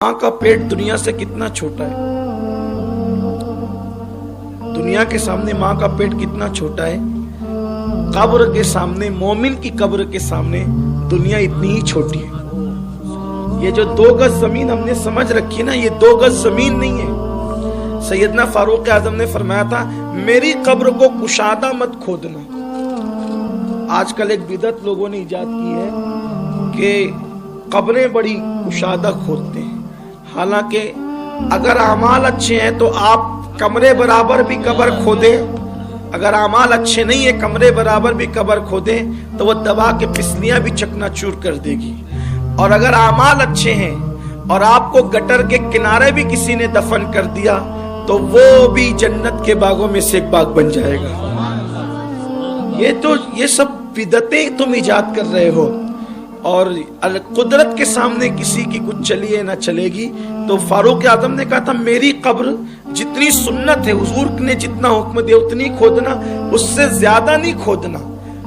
माँ का पेट दुनिया से कितना छोटा है। दुनिया के सामने माँ का पेट कितना छोटा है। कब्र के सामने, मोमिन की कब्र के सामने दुनिया इतनी ही छोटी है। ये जो 2 गज जमीन हमने समझ रखी है ना, ये 2 गज जमीन नहीं है। सैयदना फारूक आजम ने फरमाया था, मेरी कब्र को कुशादा मत खोदना। आजकल एक बिदअत लोगों ने इजाद की है कि कब्रें बड़ी कुशादा खोदते हैं। हालांकि अगर अमाल अच्छे हैं तो आप कमरे बराबर भी कब्र खोदे, अगर अमाल अच्छे नहीं है कमरे बराबर भी कब्र खोदे तो वो दबा के पिसलियां भी चकनाचूर कर देगी। और अगर अमाल अच्छे हैं और आपको गटर के किनारे भी किसी ने दफन कर दिया तो वो भी जन्नत के बागों में से एक बाग बन जाएगा। ये सब बिदअतें तुम इजाद कर रहे हो और कुदरत के सामने किसी की कुछ चली है ना चलेगी। तो फारूक आजम ने कहा था, मेरी कब्र जितनी सुन्नत है, हुजूर ने जितना हुक्म दिया उतनी खोदना, उससे ज्यादा नहीं खोदना।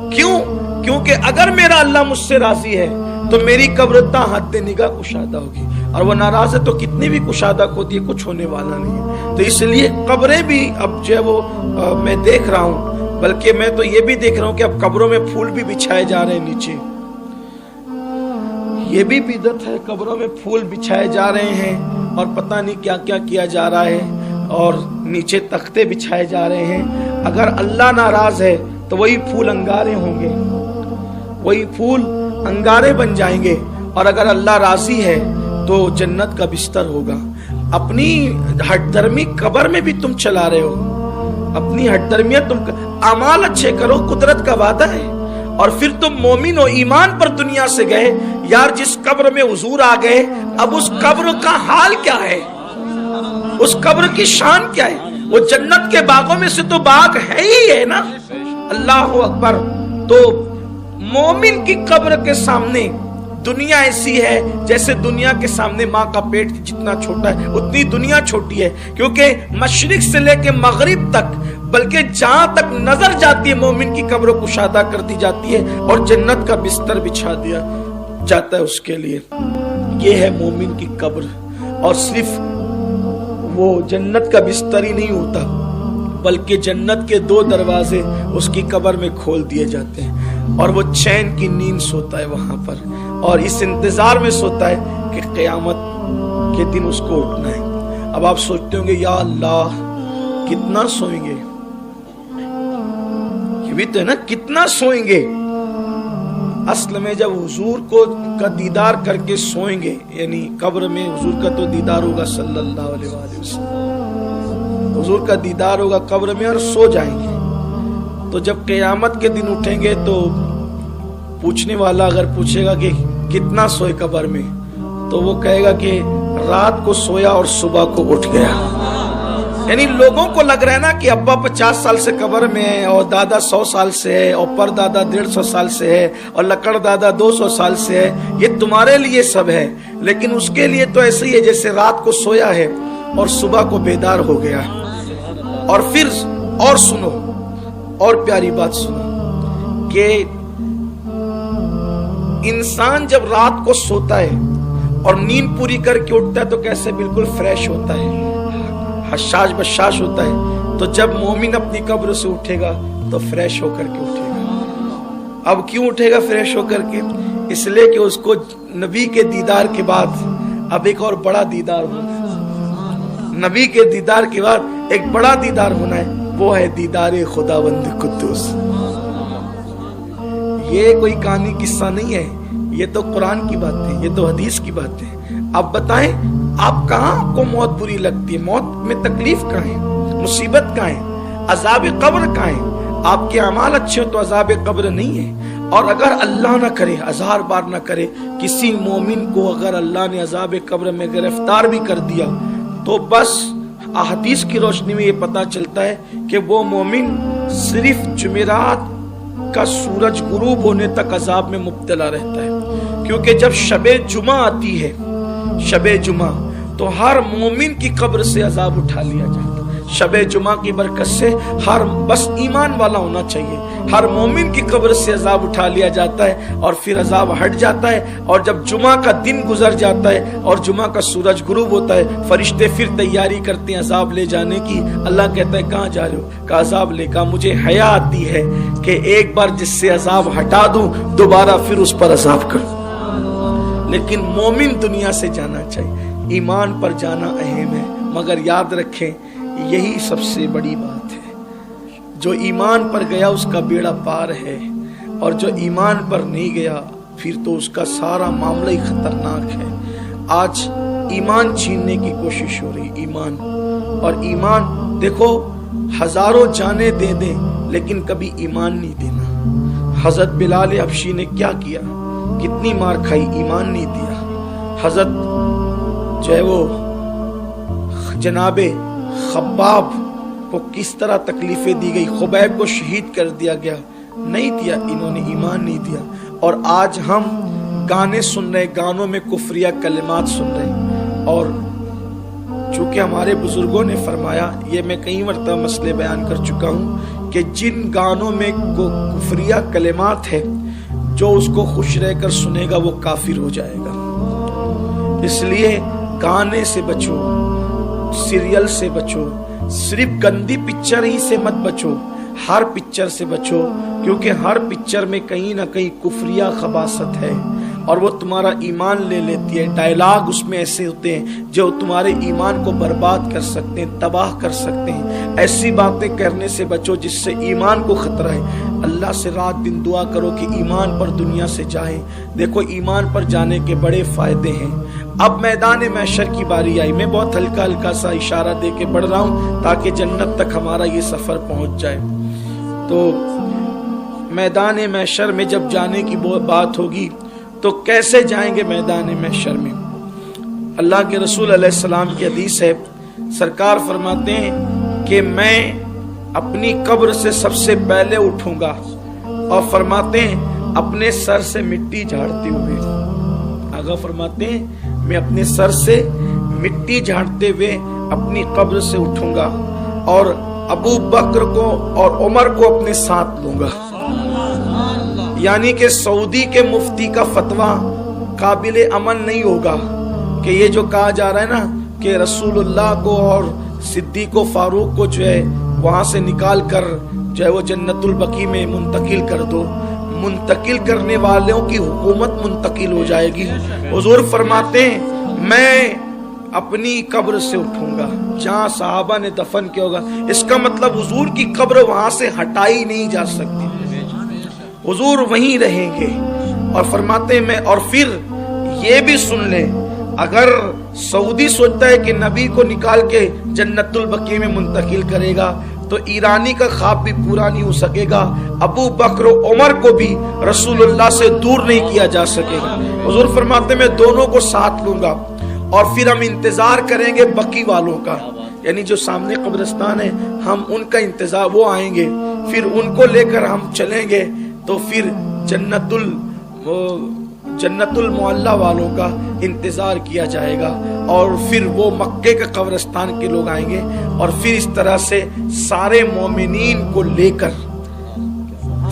क्यों? क्योंकि अगर मेरा अल्लाह मुझसे राजी है तो मेरी कब्र ता हद निगाह कुशादा होगी, और वो नाराज है तो कितनी भी कुशादा खोदी कुछ होने वाला नहीं है। तो इसलिए कब्रें भी अब जो है वो मैं देख रहा हूँ, बल्कि मैं तो ये भी देख रहा हूँ कि अब कब्रों में फूल भी बिछाए जा रहे हैं नीचे। ये भी बिदअत है, कब्रों में फूल बिछाए जा रहे हैं और पता नहीं क्या क्या किया जा रहा है, और नीचे तख्ते बिछाए जा रहे हैं। अगर अल्लाह नाराज है तो वही फूल अंगारे होंगे, वही फूल अंगारे बन जाएंगे, और अगर अल्लाह राजी है तो जन्नत का बिस्तर होगा। अपनी हठधर्मी कब्र में भी तुम चला रहे हो, अपनी हठधर्मियत तुम अमाल अच्छे करो, कुदरत का वादा है। और फिर तुम मोमिन हो, ईमान पर दुनिया से गए। यार जिस कब्र में हुजूर आ गए, अब उस कब्र का हाल क्या है, उस कब्र की शान क्या है? वो जन्नत के बागों में से तो बाग है ही है ना। अल्लाह अकबर। तो मोमिन की कब्र के सामने दुनिया ऐसी है जैसे दुनिया के सामने माँ का पेट जितना छोटा है उतनी दुनिया छोटी है। क्योंकि मशरिक से लेके मगरिब तक, बल्कि जहां तक नजर जाती है मोमिन की कब्र कुशादा कर दी जाती है और जन्नत का बिस्तर बिछा दिया जाता है उसके लिए। ये है मोमिन की कब्र। और सिर्फ वो जन्नत का बिस्तर ही नहीं होता, बल्कि जन्नत के 2 दरवाजे उसकी कब्र में खोल दिए जाते हैं, और वो चैन की नींद सोता है वहां पर, और इस इंतजार में सोता है कि क़यामत के दिन उसको उठना है। अब आप सोचते होंगे, या अल्लाह कितना सोएंगे, ये भी तो है ना, कितना सोएंगे। असल में जब हुजूर का दीदार करके सोएंगे, यानी कब्र में हुजूर का तो दीदार होगा सल्लल्लाहु अलैहि वसल्लम, हुजूर का दीदार होगा कब्र में और सो जाएंगे। तो जब क़यामत के दिन उठेंगे तो पूछने वाला अगर पूछेगा कि कितना सोए कब्र में, तो वो कहेगा कि रात को सोया और सुबह को उठ गया। यानी लोगों को लग रहा है ना कि अब्बा 50 साल से कब्र में है, और दादा 100 साल से है, और परदादा 150 साल से है, और लकड़ दादा 200 साल से है। ये तुम्हारे लिए सब है, लेकिन उसके लिए तो ऐसे ही है जैसे रात को सोया है और सुबह को बेदार हो गया। और फिर और सुनो, और प्यारी बात सुनो कि इंसान जब रात को सोता है और नींद पूरी करके उठता है तो कैसे बिल्कुल फ्रेश होता है, हशाश बशाश होता है। तो जब मोमिन अपनी कब्र से उठेगा तो फ्रेश होकर के उठेगा। अब क्यों उठेगा फ्रेश होकर के? इसलिए कि उसको नबी के दीदार के बाद अब एक और बड़ा दीदार होना। नबी के दीदार के बाद एक बड़ा दीदार होना है, वो है दीदार खुदावंद कुद्दूस। ये कोई कहानी किस्सा नहीं है, ये तो कुरान की बात है, ये तो हदीस की बात है। आप बताएं, आप कहाँ आपको मौत बुरी लगती है? मौत में तकलीफ कहाँ है, मुसीबत कहाँ है, अजाब कब्र कहाँ है? आपके अमाल अच्छे हो तो अजाब कब्र नहीं है। और अगर अल्लाह ना करे, 1000 बार ना करे, किसी मोमिन को अगर अल्लाह ने अजाब कब्र में गिरफ्तार भी कर दिया तो बस हदीस की रोशनी में ये पता चलता है कि वो मोमिन सिर्फ जुमेरात का सूरज गुरूब होने तक अजाब में मुब्तला रहता है। क्योंकि जब शबे जुमा आती है, शबे जुमा, तो हर मोमिन की कब्र से अजाब उठा लिया जाता है। शब जुमा की बरकत से हर बस ईमान वाला होना चाहिए। हर मोमिन की कब्र से अजाब उठा लिया जाता है और फिर अजाब हट जाता है। और जब जुमा का दिन गुजर जाता है और जुमा का सूरज गुरूब होता है, फरिश्ते फिर तैयारी करते हैं अजाब ले जाने की। अल्लाह कहता है कहाँ जा रहे हो? कहा अजाब लेकर। मुझे हया आती है कि एक बार जिससे अजाब हटा दूं दोबारा फिर उस पर अजाब करूं। लेकिन मोमिन दुनिया से जाना चाहिए, ईमान पर जाना अहम है। मगर याद रखें यही सबसे बड़ी बात है, जो ईमान पर गया उसका बेड़ा पार है, और जो ईमान पर नहीं गया फिर तो उसका सारा मामला ही खतरनाक है। आज ईमान छीनने की कोशिश हो रही, ईमान। और ईमान देखो, हजारों जाने दे दें लेकिन कभी ईमान नहीं देना। हजरत बिलाल हबशी ने क्या किया, कितनी मार खाई, ईमान नहीं दिया। हजरत जो है वो जनाबे खब्बाब को किस तरह तकलीफें दी गई, खुबैब को शहीद कर दिया गया, नहीं दिया, इन्होंने ईमान नहीं दिया। और आज हम गाने सुन रहे, गानों में कुफरिया कलिमात सुन रहे। और चूंकि हमारे बुजुर्गों ने फरमाया, ये मैं कई मरतबा मसले बयान कर चुका हूँ कि जिन गानों में कुफरिया कलिमात है, जो उसको खुश रहकर सुनेगा वो काफिर हो जाएगा। इसलिए गाने से बचो, सीरियल से बचो, सिर्फ गंदी पिक्चर ही से मत बचो, हर पिक्चर से बचो, क्योंकि हर पिक्चर में कहीं ना कहीं कुफरिया खबासत है और वो तुम्हारा ईमान ले लेती है। डायलॉग उसमें ऐसे होते हैं जो तुम्हारे ईमान को बर्बाद कर सकते हैं, तबाह कर सकते हैं। ऐसी बातें करने से बचो जिससे ईमान को खतरा है। अल्लाह से रात दिन दुआ करो कि ईमान पर दुनिया से जाए। देखो ईमान पर जाने के बड़े फायदे हैं। अब मैदान महशर की बारी आई। मैं बहुत हल्का हल्का सा इशारा दे के बढ़ रहा हूँ ताकि जन्नत तक हमारा ये सफर पहुंच जाए। तो मैदान महशर में जब जाने की बात होगी तो कैसे जाएंगे मैदान महशर में? अल्लाह के रसूल अलैहिस्सलाम की हदीस है, सरकार फरमाते हैं कि मैं अपनी कब्र से सबसे पहले उठूंगा, और फरमाते हैं अपने सर से मिट्टी झाड़ते हुए। आगा फरमाते हैं मैं अपने सर से मिट्टी झाड़ते हुए अपनी कब्र से उठूंगा और अबू बकर को और उमर को अपने साथ लूंगा। यानी कि सऊदी के मुफ्ती का फतवा काबिल अमल नहीं होगा कि ये जो कहा जा रहा है ना कि रसूलुल्लाह को और सिद्दीक व फारूक को जो है वहां से निकाल कर जो है वो जन्नतुल बकी में मुंतकिल कर दो। मुंतकिल करने वालों की हुकूमत मुंतकिल हो जाएगी। हुजूर फरमाते हैं मैं अपनी कब्र से उठूंगा जहां सहाबा ने दफन किया होगा। इसका मतलब हुजूर की कब्र वहां से हटाई नहीं जा सकती, हुजूर वहीं रहेंगे। और फरमाते हैं मैं, और फिर ये भी सुन ले, अगर सऊदी सोचता है कि नबी को निकाल के जन्नतुल बकी में मुंतकिल करेगा तो ईरानी का ख्वाब भी पूरा नहीं हो सकेगा। अबू बकर उमर को भी रसूलुल्लाह से दूर नहीं किया जा सकेगा। हुजूर फरमाते मैं दोनों को साथ लूंगा और फिर हम इंतजार करेंगे बकी वालों का, यानी जो सामने कब्रिस्तान है हम उनका इंतजार, वो आएंगे फिर उनको लेकर हम चलेंगे। तो फिर जन्नतुल मुअल्ला वालों का इंतजार किया जाएगा और फिर वो मक्के के कब्रिस्तान के लोग आएंगे और फिर इस तरह से सारे मोमिनीन को लेकर,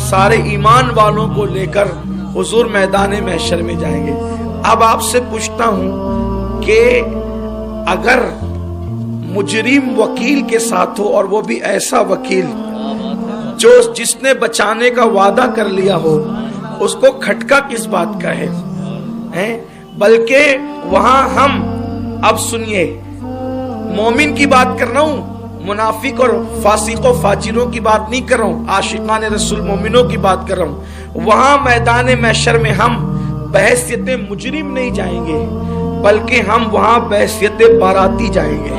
सारे ईमान वालों को लेकर हुजूर मैदान महशर में जाएंगे। अब आपसे पूछता हूं कि अगर मुजरिम वकील के साथ हो और वो भी ऐसा वकील जो जिसने बचाने का वादा कर लिया हो, उसको खटका किस बात का है? बल्कि वहां हम, अब सुनिए, मोमिन की बात कर रहा हूं, मुनाफिक और फासिकों फाजिरों की बात नहीं कर रहा हूं, आशिकान रसूल मोमिनों की बात कर रहा हूं। वहां मैदान महशर में हम बहैसियत मुजरिम नहीं जाएंगे, बल्कि हम वहां बहैसियत बाराती जाएंगे।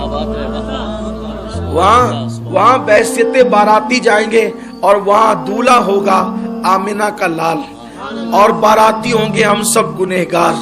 वहां बहैसियत बाराती जाएंगे और वहां दूल्हा होगा आमिना का लाल और बाराती होंगे हम सब गुनहगार।